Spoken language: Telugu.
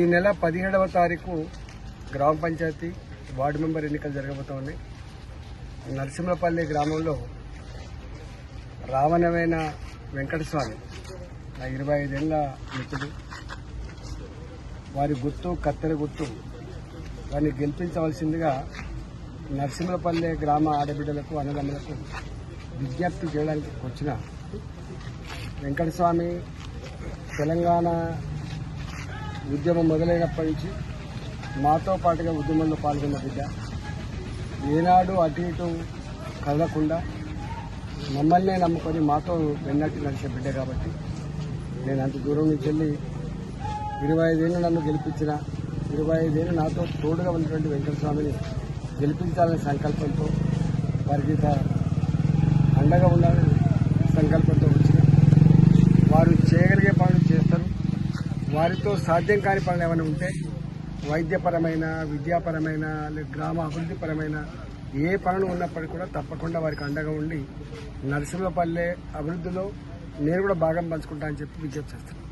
ఈ నెల 17వ తారీఖు గ్రామ పంచాయతీ వార్డు మెంబర్ ఎన్నికలు జరగబోతా ఉన్నాయి. నరసింహపల్లి గ్రామంలో రావణమైన వెంకటస్వామి నా 25 ఏళ్ల మిత్రుడు, వారి గుర్తు కత్తెర గుర్తు, వారిని గెలిపించవలసిందిగా నరసింహపల్లి గ్రామ ఆడబిడ్డలకు అన్నదమ్ములకు విజ్ఞప్తి చేయడానికి వచ్చిన వెంకటస్వామి తెలంగాణ ఉద్యమం మొదలైనప్పటి నుంచి మాతో పాటుగా ఉద్యమంలో పాల్గొన్న బిడ్డ, ఏనాడు అటు ఇటు కదలకుండా మమ్మల్నే నమ్ముకొని మాతో వెన్నట్టు నడిచే బిడ్డ కాబట్టి నేను అంత దూరం నుంచి వెళ్ళి 25 ఏళ్ళు నన్ను గెలిపించిన 25 ఏళ్ళు నాతో తోడుగా ఉన్నటువంటి వెంకటస్వామిని గెలిపించాలనే సంకల్పంతో, వారికి అండగా ఉండాలని సంకల్పంతో వచ్చిన వారు చేయగలిగే పనులు చేస్తారు. వారితో సాధ్యం కాని పనులు ఏమైనా ఉంటే వైద్యపరమైన, విద్యాపరమైన, గ్రామ అభివృద్ధిపరమైన ఏ పనులు ఉన్నప్పటికీ కూడా తప్పకుండా వారికి అండగా ఉండి నరసింహపల్లె అభివృద్ధిలో నేను కూడా భాగం పంచుకుంటా అని చెప్పి విజ్ఞప్తి చేస్తాను.